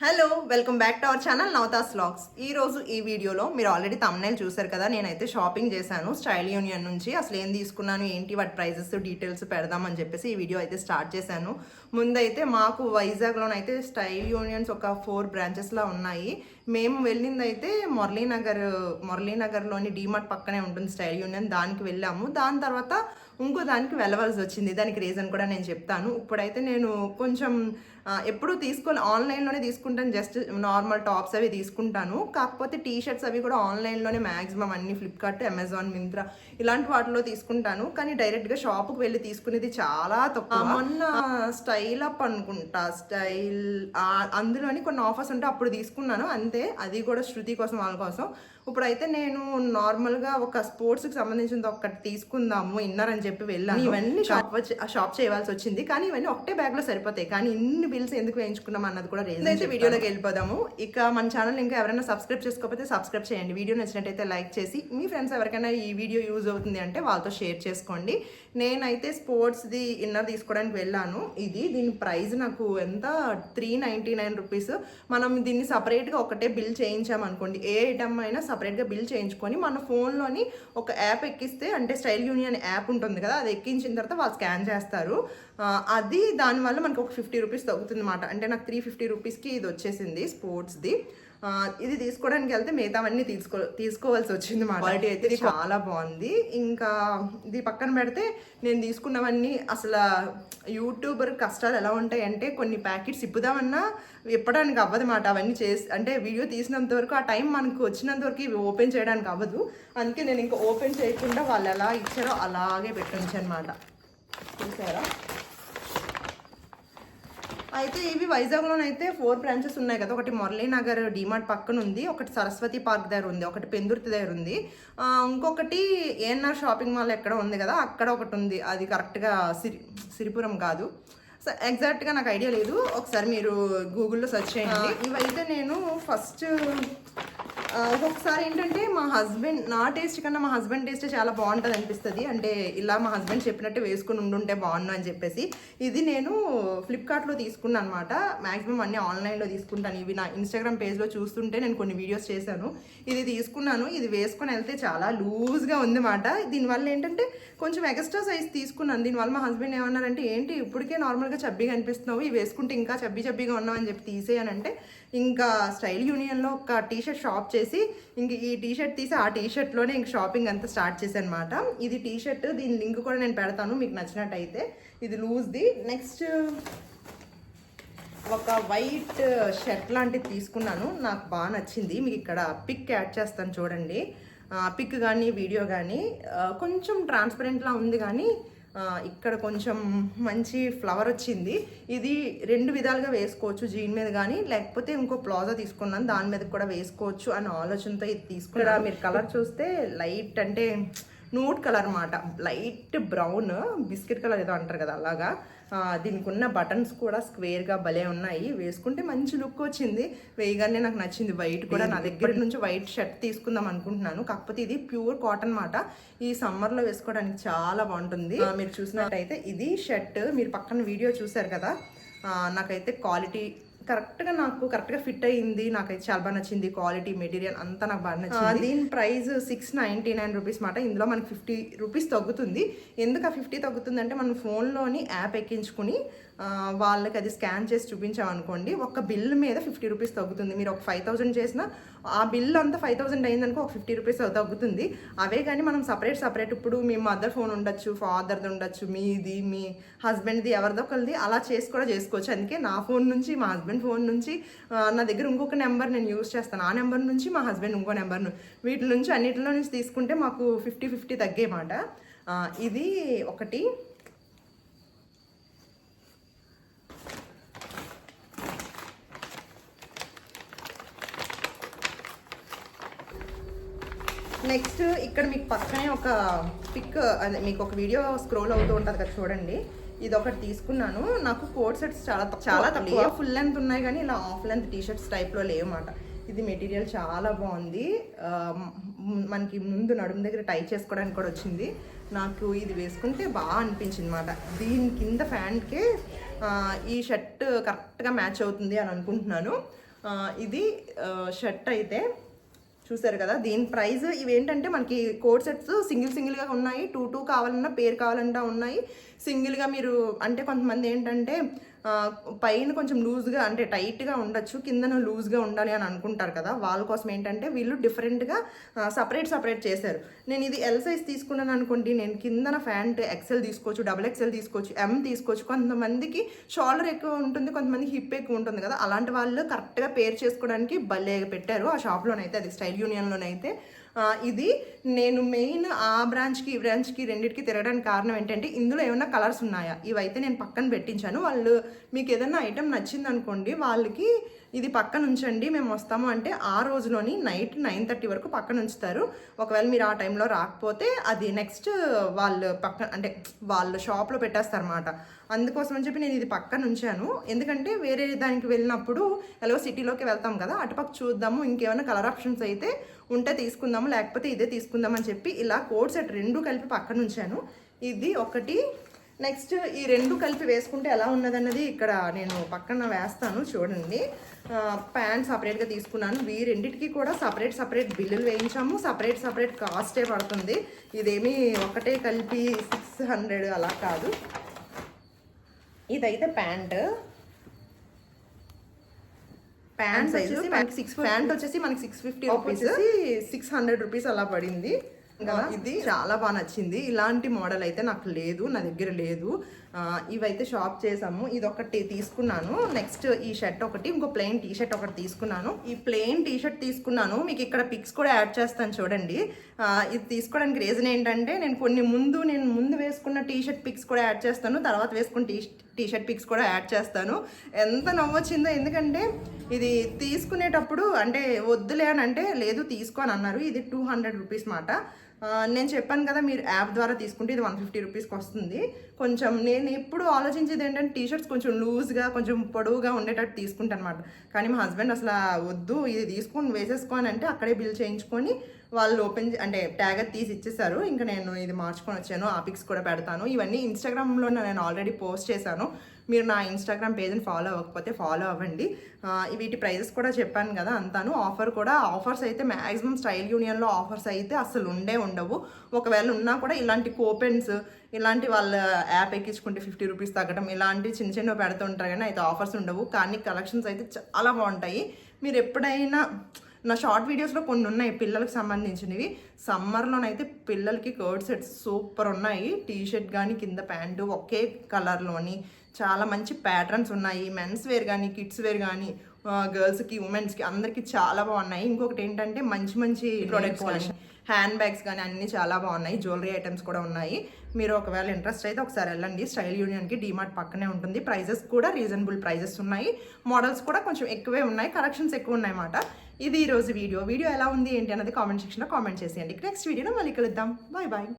Hello welcome back to our channel Navatha's vlogs. ఈ రోజు ఈ వీడియోలో మీరు ఆల్రెడీ థంబ్నైల్ చూసారు కదా, నేనైతే షాపింగ్ చేశాను స్టైల్ యూనియన్ నుంచి. అసలు ఏం తీసుకున్నాను ఏంటి వాటి ప్రైజెస్ డీటెయిల్స్ పెడదామని చెప్పేసి ఈ వీడియో అయితే స్టార్ట్ చేశాను. ముందైతే మాకు వైజాగ్లోనైతే స్టైల్ యూనియన్స్ ఒక 4 బ్రాంచెస్లా ఉన్నాయి. మేము వెళ్ళింది అయితే మురళీనగర్లోని డీమార్ట్ పక్కనే ఉంటుంది స్టైల్ యూనియన్. దానికి వెళ్ళాము. దాని తర్వాత ఇంకో దానికి వెళ్ళవలసి వచ్చింది. దానికి రీజన్ కూడా నేను చెప్తాను. ఇప్పుడైతే నేను కొంచెం ఎప్పుడు ఆన్లైన్లోనే తీసుకుంటాను. జస్ట్ నార్మల్ టాప్స్ అవి తీసుకుంటాను. కాకపోతే టీ షర్ట్స్ అవి కూడా ఆన్లైన్లోనే మ్యాక్సిమం అన్ని ఫ్లిప్కార్ట్, అమెజాన్, మింత్రా ఇలాంటి వాటిలో తీసుకుంటాను. కానీ డైరెక్ట్గా షాప్కి వెళ్ళి తీసుకునేది చాలా తక్కువ. మొన్న స్టైల్ అప్ అనుకుంటా, అందులోని కొన్ని ఆఫర్స్ ఉంటే అప్పుడు తీసుకున్నాను అంతే. అది కూడా శృతి కోసం, వాళ్ళ కోసం. ఇప్పుడైతే నేను నార్మల్గా ఒక స్పోర్ట్స్కి సంబంధించింది ఒకటి తీసుకుందాము ఇన్నర్ అని చెప్పి వెళ్ళాను. ఇవన్నీ షాప్ చేయవలసి వచ్చింది. కానీ ఇవన్నీ ఒకటే బ్యాగ్లో సరిపోతాయి. కానీ ఇన్ని బిల్స్ ఎందుకు వేయించుకున్నాం అన్నది కూడా రీజన్ అయితే వీడియోలోకి వెళ్ళిపోదాము. ఇక మన ఛానల్ ఇంకా ఎవరైనా సబ్స్క్రైబ్ చేసుకోకపోతే సబ్స్క్రైబ్ చేయండి. వీడియో నచ్చినట్టయితే లైక్ చేసి మీ ఫ్రెండ్స్ ఎవరికైనా ఈ వీడియో యూజ్ అవుతుంది అంటే వాళ్ళతో షేర్ చేసుకోండి. నేనైతే స్పోర్ట్స్ది ఇన్నర్ తీసుకోవడానికి వెళ్ళాను. దీని ప్రైస్ నాకు ఎంత 399 రూపీస్. మనం దీన్ని సపరేట్గా ఒకటే బిల్ చేయించామనుకోండి, ఏ ఐటమ్ అయినా సపరేట్గా బిల్ చేయించుకొని మన ఫోన్లోని ఒక యాప్ ఎక్కిస్తే, అంటే స్టైల్ యూనియన్ యాప్ ఉంటుంది కదా, అది ఎక్కించిన తర్వాత వాళ్ళు స్కాన్ చేస్తారు. దానివల్ల మనకు ఒక 50 రూపీస్ తగ్గుతుంది అన్నమాట. అంటే నాకు 350 రూపీస్కి ఇది వచ్చేసింది స్పోర్ట్స్ది. ఇది తీసుకోవడానికి వెళ్తే మిగతావన్నీ తీసుకోవాల్సి వచ్చింది. మా క్వాలిటీ అయితే చాలా బాగుంది. ఇంకా ఇది పక్కన పెడితే నేను తీసుకున్నవన్నీ అసలు యూట్యూబర్ కష్టాలు ఎలా ఉంటాయి అంటే, కొన్ని ప్యాకెట్స్ ఇప్పుదామన్నా ఇప్పడానికి అవ్వదు మాట. అవన్నీ అంటే వీడియో తీసినంత వరకు ఆ టైం మనకు వచ్చినంత వరకు ఇవి ఓపెన్ చేయడానికి అవ్వదు. అందుకే నేను ఇంకా ఓపెన్ చేయకుండా వాళ్ళు ఎలా ఇచ్చారో అలాగే పెట్టించాను అనమాట. చూసారా? అయితే ఇవి వైజాగ్లోనైతే 4 బ్రాంచెస్ ఉన్నాయి కదా. ఒకటి మురళీనగర్ డీమార్ట్ పక్కన ఉంది, ఒకటి సరస్వతి పార్క్ దగ్గర ఉంది, ఒకటి పెందుర్తి దగ్గర ఉంది, ఇంకొకటి ఏఎన్ఆర్ షాపింగ్ మాల్ ఎక్కడ ఉంది కదా, అక్కడ ఒకటి ఉంది. అది కరెక్ట్గా సిరిపురం కాదు, ఎగ్జాక్ట్గా నాకు ఐడియా లేదు. ఒకసారి మీరు గూగుల్లో సెర్చ్ చేయండి. ఇవైతే నేను ఫస్ట్ ఒక్కొక్కసారి ఏంటంటే నా టేస్ట్ కన్నా మా హస్బెండ్ టేస్ట్ చాలా బాగుంటుంది అనిపిస్తుంది. అంటే ఇలా మా హస్బెండ్ చెప్పినట్టు వేసుకుని ఉండుంటే బాగుండు అని చెప్పేసి ఇది నేను ఫ్లిప్కార్ట్లో తీసుకున్నాను అనమాట. మ్యాక్సిమం అన్నీ ఆన్లైన్లో తీసుకుంటాను. ఇవి నా ఇన్స్టాగ్రామ్ పేజ్లో చూస్తుంటే నేను కొన్ని వీడియోస్ చేశాను. ఇది తీసుకున్నాను. ఇది వేసుకొని వెళ్తే చాలా లూజ్గా ఉందన్నమాట. దీనివల్ల ఏంటంటే కొంచెం ఎక్స్ట్రా సైజ్ తీసుకున్నాను. దీనివల్ల మా హస్బెండ్ ఏమన్నారంటే, ఏంటి ఇప్పటికే నార్మల్గా చబ్బీగా అనిపిస్తున్నావు, ఇవి వేసుకుంటే ఇంకా చబ్బీగా ఉన్నావు అని చెప్పి తీసేయనంటే, ఇంకా స్టైల్ యూనియన్లో ఒక టీషర్ట్ షాప్ చేసి ఇంక ఈ టీషర్ట్ తీసి ఆ టీషర్ట్లోనే ఇంక షాపింగ్ అంతా స్టార్ట్ చేశాను అనమాట. ఇది టీషర్ట్, దీని లింక్ కూడా నేను పెడతాను మీకు నచ్చినట్టయితే. ఇది లూజ్ది. నెక్స్ట్ ఒక వైట్ షర్ట్ లాంటిది తీసుకున్నాను. నాకు బాగా నచ్చింది. మీకు ఇక్కడ పిక్ యాడ్ చేస్తాను చూడండి. పిక్ కానీ వీడియో కానీ కొంచెం ట్రాన్స్పరెంట్లా ఉంది, కానీ ఇక్కడ కొంచెం మంచి ఫ్లవర్ వచ్చింది. ఇది 2 విధాలుగా వేసుకోవచ్చు. జీన్ మీద కానీ, లేకపోతే ఇంకో ప్లాజో తీసుకున్నాను దాని మీద కూడా వేసుకోవచ్చు అనే ఆలోచనతో ఇది తీసుకున్నా. మీరు కలర్ చూస్తే లైట్ అంటే నూడ్ కలర్ అన్నమాట. లైట్ బ్రౌన్ బిస్కెట్ కలర్ ఏదో అంటారు కదా, అలాగా. దీనికి ఉన్న బటన్స్ కూడా స్క్వేర్గా భలే ఉన్నాయి. వేసుకుంటే మంచి లుక్ వచ్చింది. వేయగానే నాకు నచ్చింది. వైట్ కూడా నా దగ్గర నుంచి వైట్ షర్ట్ తీసుకుందాం అనుకుంటున్నాను. కాకపోతే ఇది ప్యూర్ కాటన్ మాట. ఈ సమ్మర్లో వేసుకోవడానికి చాలా బాగుంటుంది. మీరు చూసినట్టయితే ఇది షర్ట్. మీరు పక్కన వీడియో చూసారు కదా, నాకైతే క్వాలిటీ కరెక్ట్గా ఫిట్ అయ్యింది. నాకైతే చాలా బాగా నచ్చింది. క్వాలిటీ, మెటీరియల్ అంతా నాకు బాగా నచ్చింది. దీని ప్రైస్ 699 రూపీస్ మాట. ఇందులో మనకి 50 రూపీస్ తగ్గుతుంది. ఎందుకు ఆ 50 తగ్గుతుంది అంటే, మనం ఫోన్లోని యాప్ ఎక్కించుకుని వాళ్ళకి అది స్కాన్ చేసి చూపించామనుకోండి, ఒక బిల్ మీద 50 రూపీస్ తగ్గుతుంది. మీరు ఒక 5000 చేసినా ఆ బిల్ అంతా 5000 అయిందనుకో ఒక 50 రూపీస్ తగ్గుతుంది. అవే కానీ మనం సపరేట్ ఇప్పుడు మీ మదర్ ఫోన్ ఉండొచ్చు, ఫాదర్ది ఉండొచ్చు, మీది, మీ హస్బెండ్ది, ఎవరిదో ఒకరిది అలా చేసుకోవచ్చు. అందుకే నా ఫోన్ నుంచి, మా హస్బెండ్ ఫోన్ నుంచి, నా దగ్గర ఇంకొక నెంబర్ నేను యూజ్ చేస్తాను. ఆ నెంబర్ నుంచి మా హస్బెండ్ ఇంకో నెంబర్ను, వీటి నుంచి అన్నిటిలో నుంచి తీసుకుంటే మాకు 50-50 తగ్గేమాట. ఇది ఒకటి. నెక్స్ట్ ఇక్కడ మీకు పక్కనే ఒక పిక్, అదే మీకు ఒక వీడియో స్క్రోల్ అవుతూ ఉంటుంది కదా, చూడండి. ఇది ఒకటి తీసుకున్నాను. నాకు కోట్ సెట్స్ చాలా తక్కువ. ఫుల్ లెంత్ ఉన్నాయి కానీ ఇలా హాఫ్ లెంత్ టీషర్ట్స్ టైప్లో లేవన్నమాట. ఇది మెటీరియల్ చాలా బాగుంది. మనకి ముందు నడుము దగ్గర టై చేసుకోవడానికి కూడా వచ్చింది. నాకు ఇది వేసుకుంటే బాగా అనిపించింది అన్నమాట. దీని కింద ఫ్యాంట్కే ఈ షర్ట్ కరెక్ట్గా మ్యాచ్ అవుతుంది అని అనుకుంటున్నాను. ఇది షర్ట్ అయితే చూసారు కదా, దీని ప్రైస్ ఇవేంటంటే మనకి కోట్ సెట్స్ సింగిల్గా ఉన్నాయి, టూ కావాలన్నా పేరు కావాలన్నా ఉన్నాయి. సింగిల్గా మీరు అంటే కొంతమంది ఏంటంటే పైన కొంచెం లూజ్గా అంటే టైట్గా ఉండొచ్చు, కిందన లూజ్గా ఉండాలి అని అనుకుంటారు కదా, వాళ్ళ కోసం ఏంటంటే వీళ్ళు డిఫరెంట్గా సపరేట్ చేశారు. నేను ఇది ఎల్ సైజ్ తీసుకున్నాను అనుకోండి, నేను కిందన ప్యాంట్ ఎక్సెల్ తీసుకోవచ్చు, XXL తీసుకోవచ్చు, M తీసుకోవచ్చు. కొంతమందికి షోల్డర్ ఎక్కువ ఉంటుంది, కొంతమందికి హిప్ ఎక్కువ ఉంటుంది కదా, అలాంటి వాళ్ళు కరెక్ట్గా పేర్ చేసుకోవడానికి భలే పెట్టారు ఆ షాప్లోనైతే, అది స్టైల్ యూనియన్లోనైతే. ఇది నేను మెయిన్ ఆ బ్రాంచ్కి ఈ బ్రాంచ్కి రెండింటికి తిరగడానికి కారణం ఏంటంటే ఇందులో ఏమైనా కలర్స్ ఉన్నాయా, ఇవైతే నేను పక్కన పెట్టించాను. వాళ్ళు మీకు ఏదైనా ఐటెం నచ్చింది అనుకోండి, వాళ్ళకి ఇది పక్కన ఉంచండి మేము వస్తాము అంటే ఆ రోజులోని నైట్ 9:30 వరకు పక్కన ఉంచుతారు. ఒకవేళ మీరు ఆ టైంలో రాకపోతే అది నెక్స్ట్ వాళ్ళు పక్కన అంటే వాళ్ళ షాప్లో పెట్టేస్తారన్నమాట. అందుకోసం అని చెప్పి నేను ఇది పక్కన ఉంచాను, ఎందుకంటే వేరే దానికి వెళ్ళినప్పుడు ఎలాగో సిటీలోకి వెళ్తాం కదా, అటుపక్క చూద్దాము ఇంకేమైనా కలర్ ఆప్షన్స్ అయితే ఉంటే తీసుకుందాము, లేకపోతే ఇదే తీసుకుందాం అని చెప్పి ఇలా కోట్ సెట్ రెండు కలిపి పక్కన ఉంచాను. ఇది ఒకటి, నెక్స్ట్ ఈ రెండు కలిపి వేసుకుంటే ఎలా ఉన్నదన్నది ఇక్కడ నేను పక్కన వేస్తాను చూడండి. ప్యాంట్ సపరేట్గా తీసుకున్నాను, ఈ రెండింటికి కూడా సపరేట్ బిల్లులు వేయించాము, సపరేట్ కాస్టే పడుతుంది. ఇదేమీ ఒకటే కలిపి 600 అలా కాదు. ఇదైతే ప్యాంట్ సైజు ప్యాంట్ వచ్చేసి మనకి 650 రూపీస్, 600 రూపీస్ అలా పడింది కదా. ఇది చాలా బాగా నచ్చింది, ఇలాంటి మోడల్ అయితే నాకు లేదు, నా దగ్గర లేదు. ఇవైతే షాప్ చేసాము, ఇది ఒకటి తీసుకున్నాను. నెక్స్ట్ ఈ షర్ట్ ఒకటి, ఇంకో ప్లెయిన్ టీషర్ట్ ఒకటి తీసుకున్నాను. ఈ ప్లెయిన్ టీషర్ట్ తీసుకున్నాను, మీకు ఇక్కడ పిక్స్ కూడా యాడ్ చేస్తాను చూడండి. ఇది తీసుకోవడానికి రీజన్ ఏంటంటే నేను ముందు వేసుకున్న టీషర్ట్ పిక్స్ కూడా యాడ్ చేస్తాను, తర్వాత వేసుకున్న టీషర్ట్ పిక్స్ కూడా యాడ్ చేస్తాను. ఎంత నవ్వొచ్చిందో, ఎందుకంటే ఇది తీసుకునేటప్పుడు అంటే వద్దులే అని అంటే లేదు తీసుకో అని అన్నారు. ఇది 200 రూపీస్ మాట. నేను చెప్పాను కదా మీరు యాప్ ద్వారా తీసుకుంటే ఇది 150 రూపీస్కి వస్తుంది. కొంచెం నేను ఎప్పుడు ఆలోచించేది ఏంటంటే టీషర్ట్స్ కొంచెం లూజ్గా కొంచెం పొడవుగా ఉండేటట్టు తీసుకుంటాను అనమాట. కానీ మా హస్బెండ్ అసలు వద్దు ఇది తీసుకొని వేసేసుకోని అంటే అక్కడే బిల్ చేయించుకొని వాళ్ళు అంటే ట్యాగ్ తీసి ఇచ్చేసారు. ఇంకా నేను ఇది మార్చుకొని వచ్చాను, ఆ పిక్స్ కూడా పెడతాను. ఇవన్నీ ఇన్స్టాగ్రామ్లో నేను ఆల్రెడీ పోస్ట్ చేశాను, మీరు నా ఇన్స్టాగ్రామ్ పేజ్ని ఫాలో అవ్వకపోతే ఫాలో అవ్వండి. వీటి ప్రైజెస్ కూడా చెప్పాను కదా అంతాను. ఆఫర్స్ అయితే మ్యాక్సిమం స్టైల్ యూనియన్లో ఆఫర్స్ అయితే అసలు ఉండవు. ఒకవేళ ఉన్నా కూడా ఇలాంటి కూపెన్స్ ఇలాంటి వాళ్ళ యాప్ ఎక్కించుకుంటే 50 రూపీస్ తగ్గడం ఇలాంటి చిన్న పెడుతుంటారు, కానీ అయితే ఆఫర్స్ ఉండవు. కానీ కలెక్షన్స్ అయితే చాలా బాగుంటాయి. మీరు ఎప్పుడైనా నా షార్ట్ వీడియోస్లో కొన్ని ఉన్నాయి పిల్లలకు సంబంధించినవి. సమ్మర్లోనైతే పిల్లలకి కోట్ సెట్స్ సూపర్ ఉన్నాయి, టీషర్ట్ కానీ కింద ప్యాంటు ఒకే కలర్లోని చాలా మంచి ప్యాటర్న్స్ ఉన్నాయి. మెన్స్ వేర్ కానీ కిడ్స్ వేర్ కానీ గర్ల్స్కి ఉమెన్స్కి అందరికీ చాలా బాగున్నాయి. ఇంకొకటి ఏంటంటే మంచి ప్రొడక్ట్స్ కానీ హ్యాండ్ బ్యాగ్స్ కానీ అన్నీ చాలా బాగున్నాయి, జ్యువెలరీ ఐటమ్స్ కూడా ఉన్నాయి. మీరు ఒకవేళ ఇంట్రెస్ట్ అయితే ఒకసారి వెళ్ళండి, స్టైల్ యూనియన్కి డీమార్ట్ పక్కనే ఉంటుంది. ప్రైజెస్ కూడా రీజనబుల్ ప్రైజెస్ ఉన్నాయి, మోడల్స్ కూడా కొంచెం ఎక్కువే ఉన్నాయి, కలెక్షన్స్ ఎక్కువ ఉన్నాయి అన్నమాట. ఇది ఈరోజు వీడియో ఎలా ఉంది ఏంటి అన్నది కామెంట్ సెక్షన్లో కామెంట్ చేసేయండి. నెక్స్ట్ వీడియోలో మళ్ళీ కలుద్దాం. బాయ్.